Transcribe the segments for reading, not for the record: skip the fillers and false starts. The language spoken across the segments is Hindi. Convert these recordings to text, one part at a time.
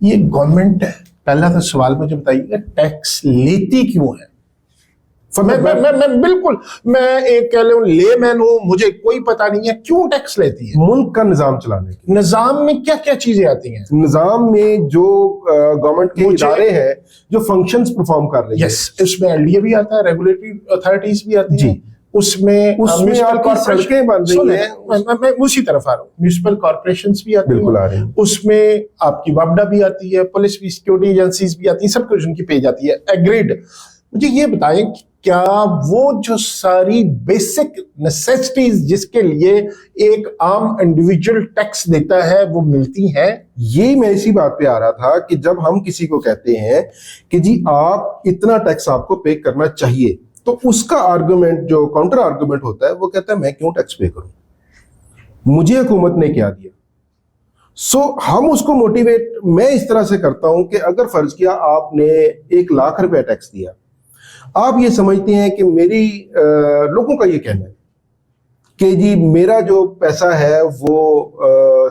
ये गवर्नमेंट है, पहला तो सवाल मुझे बताइएगा, टैक्स लेती क्यों है? मैं बिल्कुल, मैं एक कह लो लेमैन हूं, मुझे कोई पता नहीं है क्यों टैक्स लेती है। मुल्क का निजाम चलाने के निजाम में क्या क्या चीजें आती हैं? निजाम में जो गवर्नमेंट के इदारे हैं जो फंक्शंस परफॉर्म कर रही है, यस, इसमें एलडीए भी आता है, रेगुलेटरी अथॉरिटीज भी आती हैं, उसमें आपकी सड़कें बन रही हैं, मैं उसी तरफ आ रहा हूँ, म्यूनिसिपल कॉर्पोरेशंस भी आती बिल्कुल आ रही हैं, हैं, उसमें आपकी वापडा भी आती है, पुलिस भी, सिक्योरिटी एजेंसीज भी आती हैं, सब कुछ उनकी पे जाती है, एग्रीड। मुझे ये बताएं कि क्या वो जो सारी बेसिक नेसेसिटीज जिसके लिए एक आम इंडिविजुअल टैक्स देता है वो मिलती हैं? ये मैं इसी बात पे आ रहा था कि जब हम किसी को कहते हैं कि जी आप इतना टैक्स आपको पे करना चाहिए, तो उसका आर्गुमेंट, जो काउंटर आर्गुमेंट होता है, वो कहता है मैं क्यों टैक्स पे करूं, मुझे हुकूमत ने क्या दिया। हम उसको मोटिवेट मैं इस तरह से करता हूं कि अगर फर्ज किया आपने 1 लाख रुपया टैक्स दिया, आप ये समझते हैं कि मेरी लोगों का ये कहना है कि जी मेरा जो पैसा है वो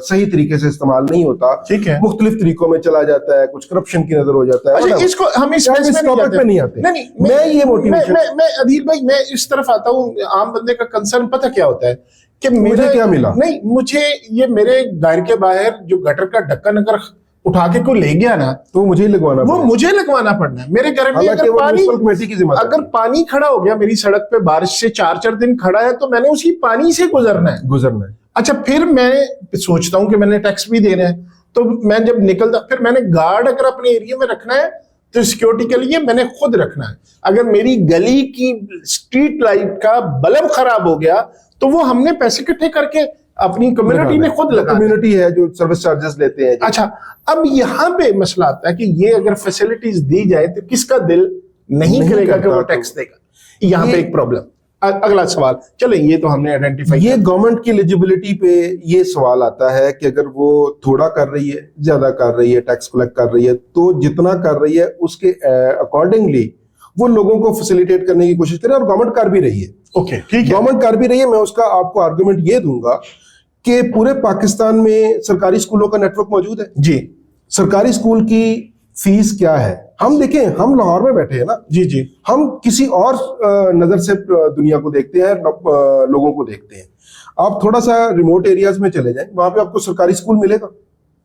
सही तरीके से इस्तेमाल नहीं होता, ठीक है, मुख्तलिफ तरीकों में चला जाता है, कुछ करप्शन की नजर हो जाता है। अच्छा, इसको हम इस टॉपिक पे नहीं आते। नहीं, मैं ये मोटिवेशन, मैं अदील भाई, मैं इस तरफ आता हूँ। आम बंदे का कंसर्न पता क्या होता है कि मुझे क्या मिला? नहीं, मुझे ये मेरे घर के बाहर जो गटर का ढक्कन अगर उठा के कोई ले गया ना, तो मुझे ही लगवाना, वो मुझे लगवाना पड़ना है। मेरे घर में अगर पानी खड़ा हो गया मेरी सड़क पे, बारिश से 4-4 दिन खड़ा है, तो मैंने उसी पानी से गुजरना है। अच्छा, फिर मैं सोचता हूं कि मैंने टैक्स भी देना है, तो मैं जब निकलता, फिर मैंने गार्ड अगर अपने एरिया में रखना है तो सिक्योरिटी के लिए मैंने खुद रखना है। अगर मेरी गली की स्ट्रीट लाइट का बल्ब खराब हो गया तो वो हमने पैसे इकट्ठे करके अपनी कम्युनिटी ने खुद लगा, कम्युनिटी है जो सर्विस चार्जेस लेते हैं। अच्छा, अब यहाँ पे मसला आता है कि ये अगर फैसिलिटीज दी जाए तो किसका दिल नहीं करेगा कि वो टैक्स देगा? यहाँ पे एक प्रॉब्लम। अगला सवाल, चले, ये तो हमने आइडेंटिफाई, ये गवर्नमेंट की एलिजिबिलिटी पे ये सवाल आता है कि अगर वो थोड़ा कर रही है, ज्यादा कर रही है, टैक्स कलेक्ट कर रही है, तो जितना कर रही है उसके अकॉर्डिंगली वो लोगों को फैसिलिटेट करने की कोशिश करे, और गवर्नमेंट कर भी रही है। ओके, ठीक है, गवर्नमेंट कर भी रही है। मैं उसका आपको आर्गुमेंट ये दूंगा कि पूरे पाकिस्तान में सरकारी स्कूलों का नेटवर्क मौजूद है जी। सरकारी स्कूल की फीस क्या है? हम देखें, हम लाहौर में बैठे हैं ना जी जी, हम किसी और नजर से दुनिया को देखते हैं, लोगों को देखते हैं। आप थोड़ा सा रिमोट एरियाज में चले जाएं, वहां पे आपको सरकारी स्कूल मिलेगा,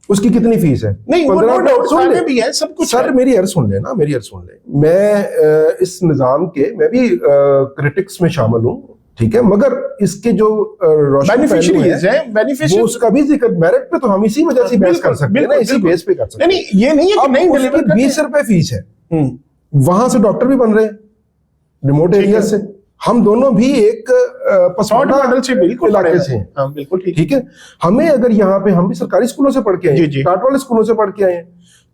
उसकी कितनी फीस है? नहीं, 15 भी है, सब कुछ सर, मेरी अर्ज सुन ले ना, मेरी अर्ज सुन ले। मैं इस निजाम के, मैं भी क्रिटिक्स में शामिल हूँ, ठीक है, मगर इसके जो बेनिफिशियरीज हैं, वो उसका भी जिक्र, मेरिट पे तो हम इसी वजह से बेस कर सकते हैं ना, इसी बेस पे कर सकते हैं। नहीं, ये नहीं है कि नहीं डिलीवर करते। 20 रुपए फीस है, वहां से डॉक्टर भी बन रहे हैं रिमोट एरिया से। हम दोनों भी एक पसमानदा मॉडल से बिल्कुल इलाके से हैं। हाँ, बिल्कुल ठीक है। हमें अगर यहाँ पे, हम भी सरकारी स्कूलों से पढ़ के आए हैं, टाट वाले स्कूलों से पढ़ के आए हैं,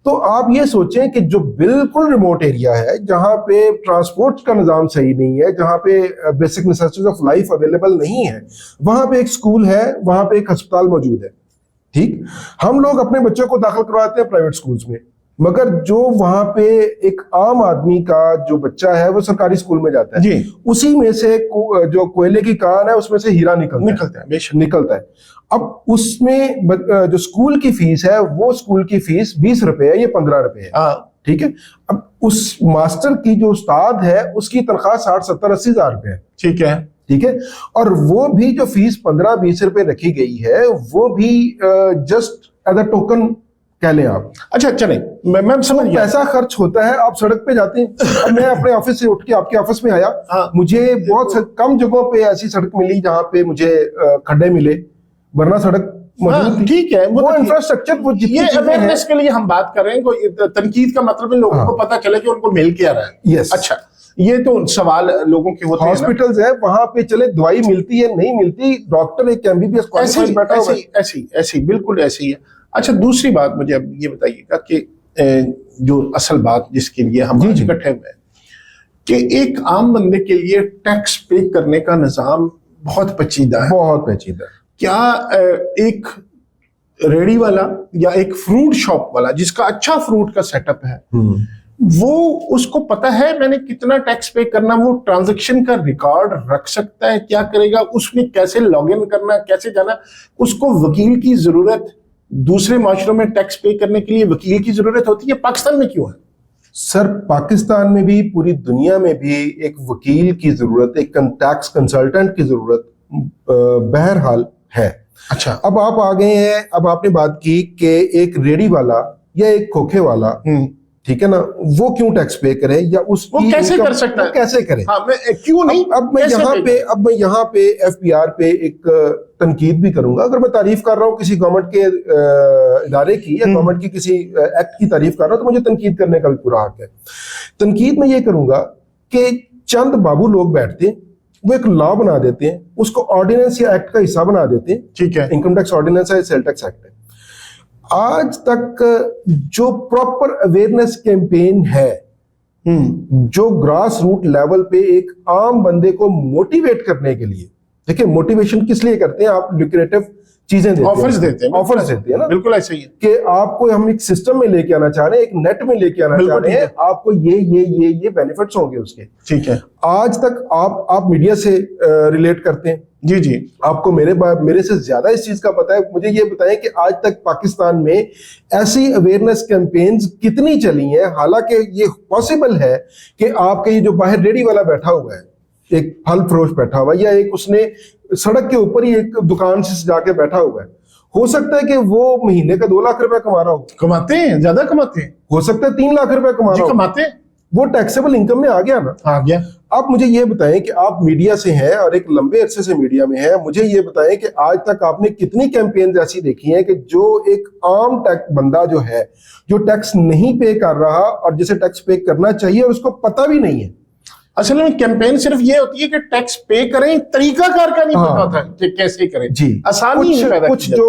तो आप ये सोचें कि जो बिल्कुल रिमोट एरिया है, जहां पे ट्रांसपोर्ट का निजाम सही नहीं है, जहां पे basic necessities of life available नहीं है, वहां पे एक स्कूल है, वहां पे एक अस्पताल मौजूद है। ठीक, हम लोग अपने बच्चों को दाखिल करवाते हैं प्राइवेट स्कूल्स में, मगर जो वहां पे एक आम आदमी का जो बच्चा है वो सरकारी स्कूल में जाता है जी। उसी में से जो कोयले की कान है उसमें से हीरा निकलता है। अब उसमें जो स्कूल की फीस है, वो स्कूल की फीस 20 रुपए है, ये 15 रुपए है। ठीक है। अब उस मास्टर की जो उस्ताद है उसकी तनख्वाह 60-70-80 हजार रुपए है। ठीक है। और वो भी जो फीस 15-20 रुपए रखी गई है, वो भी जस्ट एज अ टोकन कह लें आप। अच्छा, चले, मैं समझ गया। पैसा खर्च होता है, आप सड़क पे जाते हैं। अब मैं अपने ऑफिस से उठ के आपके ऑफिस में आया, मुझे बहुत कम जगहों पे ऐसी सड़क मिली जहां पे मुझे खड्डे मिले, वरना सड़क मौजूद थी। ठीक है, वो इंफ्रास्ट्रक्चर, वो ये अवेयरनेस के लिए हम बात कर रहे हैं। कोई तनकीद का मतलब है लोगों को पता चले कि उनको मिल क्या रहा है। यस। अच्छा, ये तो सवाल लोगों के होते हैं। हॉस्पिटल्स है, वहां पे चले, दवाई मिलती है नहीं मिलती, डॉक्टर एक एमबीबीएस क्वालिफाइड बैठा हुआ है। ऐसी बिल्कुल ऐसी है। अच्छा, दूसरी बात मुझे अब ये बताइएगा कि जो असल बात जिसके लिए हम इकट्ठे हुए हैं, कि एक आम बंदे के लिए टैक्स पे करने का निजाम बहुत पेचीदा है। बहुत पेचीदा। क्या एक रेडी वाला या एक फ्रूट शॉप वाला जिसका अच्छा फ्रूट का सेटअप है, वो उसको पता है मैंने कितना टैक्स पे करना, वो ट्रांजैक्शन का रिकॉर्ड रख सकता है? क्या करेगा उसमें? कैसे लॉगिन करना, कैसे जाना? उसको वकील की जरूरत दूसरे माशरों में टैक्स पे करने के लिए वकील की जरूरत होती है, पाकिस्तान में क्यों है? सर पाकिस्तान में भी, पूरी दुनिया में भी एक वकील की जरूरत, एक टैक्स कंसल्टेंट की जरूरत बहरहाल है। अच्छा, अब आप आ गए हैं, अब आपने बात की कि एक रेडी वाला या एक खोखे वाला, ठीक है ना, वो क्यों टैक्स पे करे या उसकी वो कैसे कर सकता है, कैसे करे? हाँ, क्यों नहीं? अब मैं यहाँ पे एफबीआर पे एक तनकीद भी करूंगा। अगर मैं तारीफ कर रहा हूँ किसी गवर्नमेंट के इदारे की या गवर्नमेंट की किसी एक्ट की तारीफ कर रहा हूँ तो मुझे तनकीद करने का भी पूरा हक है। तनकीद में ये करूंगा कि चंद बाबू लोग बैठते हैं, वो एक लॉ बना देते हैं, उसको ऑर्डिनेंस या एक्ट का हिस्सा बना देते हैं। ठीक है, इनकम टैक्स ऑर्डिनेंस है, सेल टैक्स एक्ट है। आज तक जो प्रॉपर अवेयरनेस कैंपेन है, जो ग्रास रूट लेवल पे एक आम बंदे को मोटिवेट करने के लिए, देखिए मोटिवेशन किस लिए करते हैं, आप लुक्रेटिव चीजें देते हैं, ऑफर्स देते हैं ना, बिल्कुल ऐसे ही है कि आपको हम एक सिस्टम में लेके आना चाह रहे हैं, एक नेट में लेके आना चाह रहे हैं, आपको ये बेनिफिट्स होंगे उसके। ठीक है, आज तक आप मीडिया से रिलेट करते हैं, जी जी, आपको मेरे से ज्यादा इस चीज का पता है। मुझे ये बताएं कि आज तक पाकिस्तान में ऐसी अवेयरनेस कैंपेन्स कितनी चली हैं? हालांकि ये पॉसिबल है कि आपके ये जो बाहर रेडी वाला बैठा हुआ है, एक फल फरोश बैठा हुआ है, या एक उसने सड़क के ऊपर ही एक दुकान से जाके बैठा हुआ है, हो सकता है कि वो महीने का 2 लाख रुपए कमा रहा हो, कमाते हैं, ज्यादा कमाते हैं, हो सकता है 3 लाख रुपए कमा रहा हो, कमाते हैं, वो टैक्सेबल इनकम में आ गया ना, आ गया। आप मुझे ये बताएं कि आप मीडिया से हैं और एक लंबे अरसे से मीडिया में हैं, मुझे ये बताएं कि आज तक आपने कितनी कैंपेन्स ऐसी देखी हैं कि जो एक आम टैक्स बंदा जो है, जो टैक्स नहीं पे कर रहा और जिसे टैक्स पे करना चाहिए और उसको पता भी नहीं है। असल में कैंपेन सिर्फ ये होती है कि टैक्स पे करें, तरीकाकार का नहीं पता था कि कैसे करें जी। आसानी कुछ जो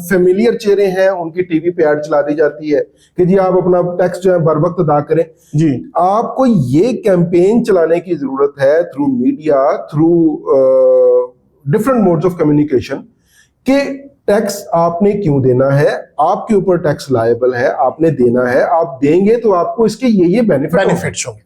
फेमिलियर चेहरे हैं उनकी टीवी पे ऐड चला दी जाती है कि जी आप अपना टैक्स जो है बर वक्त अदा करें। जी, आपको ये कैंपेन चलाने की जरूरत है through media, through different modes of communication, कि टैक्स आपने क्यों देना है, आपके ऊपर टैक्स लायबल है, आपने देना है, आप देंगे तो आपको इसके ये बेनिफिट्स होंगे।